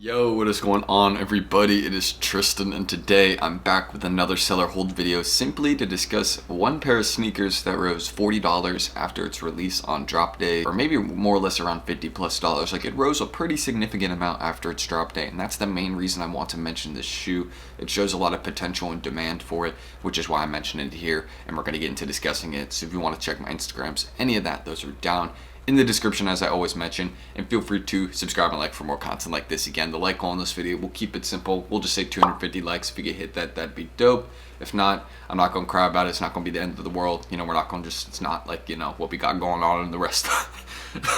Yo, what is going on, everybody? It is Tristan, and today I'm back with another seller hold video simply to discuss one pair of sneakers that rose $40 after its release on drop day, or maybe more or less around $50+. Like, it rose a pretty significant amount after its drop day, and that's the main reason I want to mention this shoe. It shows a lot of potential and demand for it, which is why I'm mentioning it here, and we're going to get into discussing it. So if you want to check my Instagrams, any of that, those are down in the description, as I always mention, and feel free to subscribe and like for more content like this. Again, the like goal on this video, we'll keep it simple. We'll just say 250 likes. If you get hit that, that'd be dope. If not, I'm not gonna cry about it. It's not gonna be the end of the world. You know, we're not gonna just, it's not like, you know, what we got going on in the rest.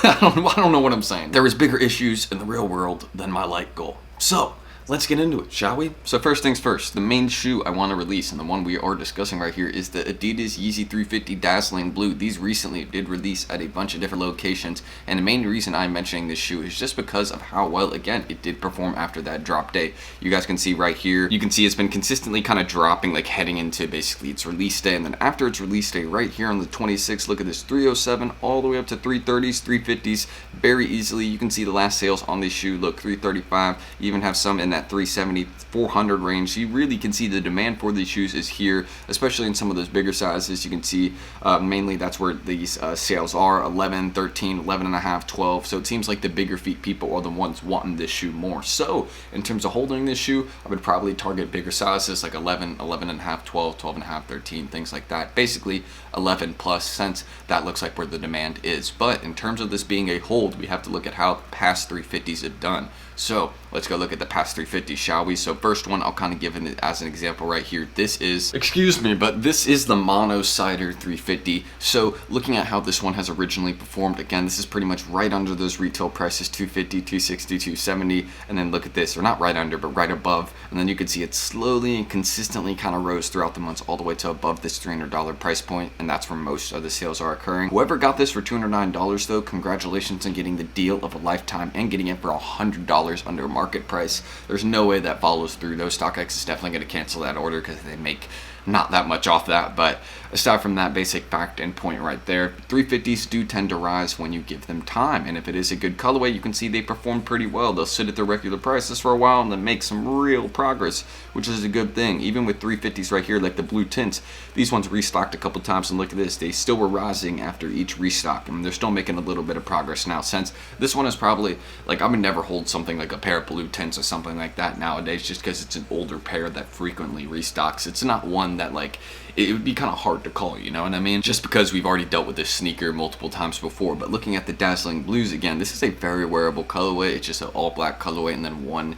I don't know what I'm saying. There is bigger issues in the real world than my like goal. So let's get into it, shall we? So first things first, the main shoe I want to release, and the one we are discussing right here, is the Adidas Yeezy 350 Dazzling Blue. These recently did release at a bunch of different locations, and the main reason I'm mentioning this shoe is just because of how well, again, it did perform after that drop day. You guys can see right here, you can see it's been consistently kind of dropping, like heading into basically its release day, and then after its release day right here on the 26th, look at this, 307 all the way up to 330s, 350s, very easily. You can see the last sales on this shoe, look, 335, you even have some in that 370, 400 range. You really can see the demand for these shoes is here, especially in some of those bigger sizes. You can see mainly that's where these sales are, 11, 13, 11 and a half, 12. So it seems like the bigger feet people are the ones wanting this shoe more. So in terms of holding this shoe, I would probably target bigger sizes like 11, 11 and a half, 12, 12 and a half, 13, things like that. Basically 11 plus, since that looks like where the demand is. But in terms of this being a hold, we have to look at how past 350s have done. So let's go look at the past 350s, shall we? So first one, I'll kind of give it as an example right here. This is, excuse me, but this is the Mono Cider 350. So looking at how this one has originally performed, again, this is pretty much right under those retail prices, 250, 260, 270, and then look at this, or not right under, but right above, and then you can see it slowly and consistently kind of rose throughout the months all the way to above this $300 price point, and that's where most of the sales are occurring. Whoever got this for $209 though, congratulations on getting the deal of a lifetime and getting it for $100 under market price. There's no way that follows through. Though StockX is definitely going to cancel that order because they make not that much off that. But aside from that basic fact and point right there, 350s do tend to rise when you give them time, and if it is a good colorway, you can see they perform pretty well. They'll sit at their regular prices for a while and then make some real progress, which is a good thing. Even with 350s right here, like the blue tints, these ones restocked a couple times, and look at this, they still were rising after each restock, and they're still making a little bit of progress now. Since this one is probably, like, I would never hold something like a pair of blue tints or something like that nowadays, just because it's an older pair that frequently restocks. It's not one that, like, it would be kind of hard to call, you know what I mean? Just because we've already dealt with this sneaker multiple times before. But looking at the Dazzling Blues, again, this is a very wearable colorway. It's just an all black colorway and then one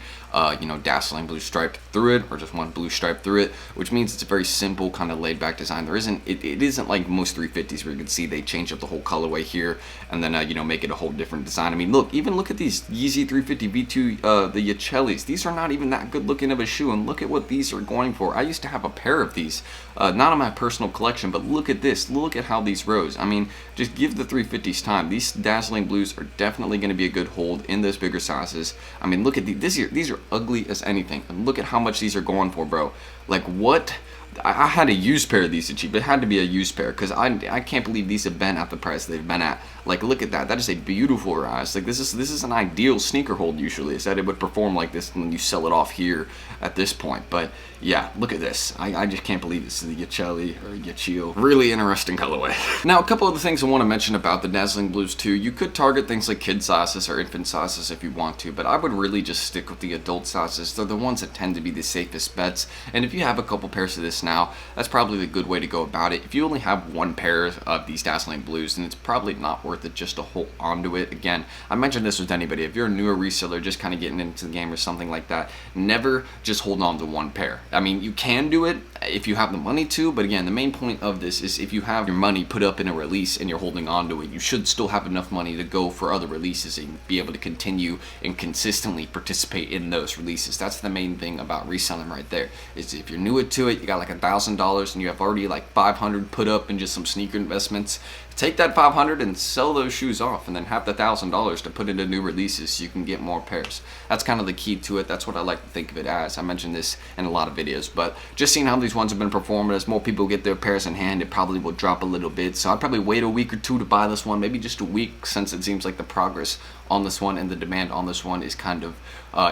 dazzling blue stripe through it, or just one blue stripe through it, which means it's a very simple kind of laid back design. It isn't like most 350s where you can see they change up the whole colorway here and then make it a whole different design. I mean, look at these Yeezy 350 V2 the Yachellis. These are not even that good looking of a shoe, and look at what these are going for. I used to have a pair of these, not in my personal collection, but look at this, look at how these rose. I mean, just give the 350s time. These Dazzling Blues are definitely going to be a good hold in those bigger sizes. I mean, look at these are ugly as anything, and look at how much these are going for, bro. Like, what? I had a used pair of these cheap. It had to be a used pair, because I can't believe these have been at the price they've been at. Like, look at that. That is a beautiful rise. Like, this is an ideal sneaker hold usually, is that it would perform like this and then you sell it off here at this point. But yeah, look at this. I just can't believe this is the Yachelli or Yachio. Really interesting colorway. Now, a couple other things I want to mention about the Dazzling Blues too. You could target things like kid sizes or infant sizes if you want to, but I would really just stick with the adult sizes. They're the ones that tend to be the safest bets. And if you have a couple pairs of this now, that's probably the good way to go about it. If you only have one pair of these Dazzling Blues, then it's probably not worth it just to hold onto it. Again, I mentioned this with anybody. If you're a newer reseller just kind of getting into the game or something like that, never just hold on to one pair. I mean, you can do it if you have the money to, but again, the main point of this is if you have your money put up in a release and you're holding on to it, you should still have enough money to go for other releases and be able to continue and consistently participate in those releases. That's the main thing about reselling right there, is if you're new to it, you got like $1,000 and you have already like 500 put up in just some sneaker investments, take that 500 and sell those shoes off, and then have the $1,000 to put into new releases so you can get more pairs. That's kind of the key to it. That's what I like to think of it as. I mentioned this in a lot of videos, but just seeing how these ones have been performing, as more people get their pairs in hand, it probably will drop a little bit. So I'd probably wait a week or two to buy this one, maybe just a week, since it seems like the progress on this one and the demand on this one is kind of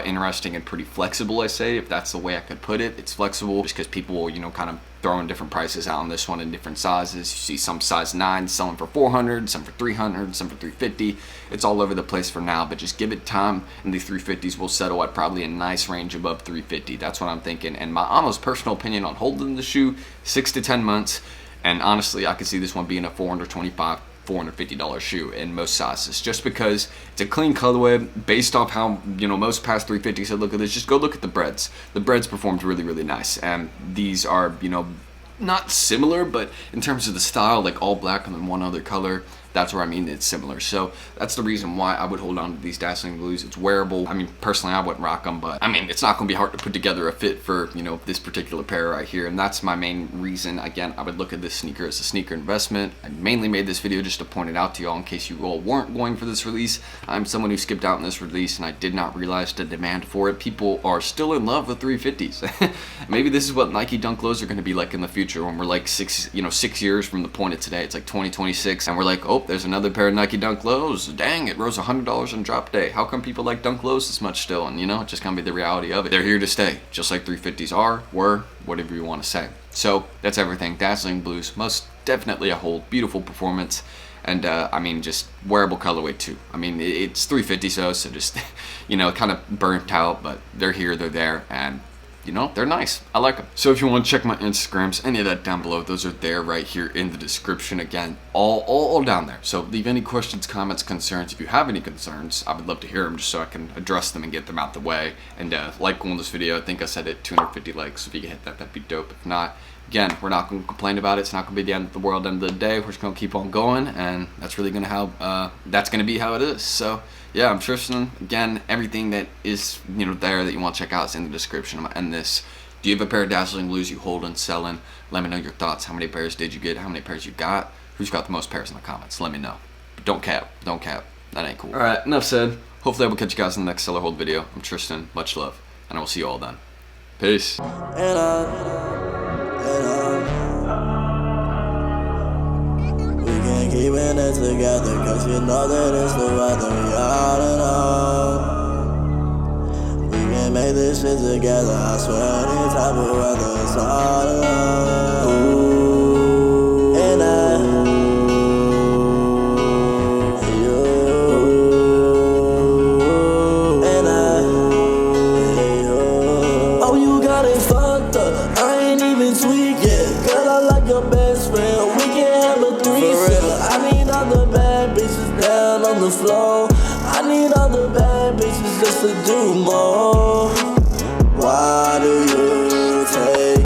interesting and pretty flexible, I say, if that's the way I could put it. It's flexible just because people will, you know, kind of throwing different prices out on this one in different sizes. You see some size 9 selling for $400, some for $300, some for $350. It's all over the place for now, but just give it time, and the $350s will settle at probably a nice range above $350. That's what I'm thinking. And my almost personal opinion on holding the shoe, 6 to 10 months. And honestly, I could see this one being a $425, $450 shoe in most sizes, just because it's a clean colorway based off how, you know, most past 350s said. Look at this, just go look at the breads. The breads performed really, really nice, and these are, you know, not similar, but in terms of the style, like all black and then one other color, that's where I mean it's similar. So that's the reason why I would hold on to these Dazzling Blues. It's wearable. I mean, personally, I wouldn't rock them, but I mean, it's not going to be hard to put together a fit for, you know, this particular pair right here. And that's my main reason. Again, I would look at this sneaker as a sneaker investment. I mainly made this video just to point it out to y'all in case you all weren't going for this release. I'm someone who skipped out on this release, and I did not realize the demand for it. People are still in love with 350s. Maybe this is what Nike Dunk Lows are going to be like in the future, when we're like 6 years from the point of today. It's like 2026, and we're like, oh, there's another pair of Nike Dunk Lows. Dang, it rose $100 on drop day. How come people like Dunk Lows this much still? And you know, it's just gonna be the reality of it. They're here to stay, just like 350s were, whatever you want to say. So that's everything. Dazzling Blues, most definitely a hold. Beautiful performance, and I mean, just wearable colorway too. I mean, it's 350, so just, you know, kind of burnt out, but they're here, they're there, and you know, they're nice. I like them. So if you want to check my Instagrams, any of that down below, those are there right here in the description. Again, all down there. So leave any questions, comments, concerns. If you have any concerns, I would love to hear them, just so I can address them and get them out the way. And like on this video, I think I said it, 250 likes. So if you can hit that, that'd be dope. If not, again, we're not going to complain about it. It's not going to be the end of the world, end of the day. We're just going to keep on going, and that's really going to that's going to be how it is. So yeah, I'm Tristan. Again, everything that is, you know, there that you want to check out is in the description. I'm going to end this. Do you have a pair of Dazzling Blues you hold and selling? Let me know your thoughts. How many pairs did you get? How many pairs you got? Who's got the most pairs in the comments? Let me know. But don't cap. Don't cap. That ain't cool. Alright, enough said. Hopefully I will catch you guys in the next Seller Hold video. I'm Tristan. Much love. And I will see you all then. Peace. Keeping it together, cause you know that it's the weather, y'all know. We can make this shit together, I swear, any type of weather, it's all alone.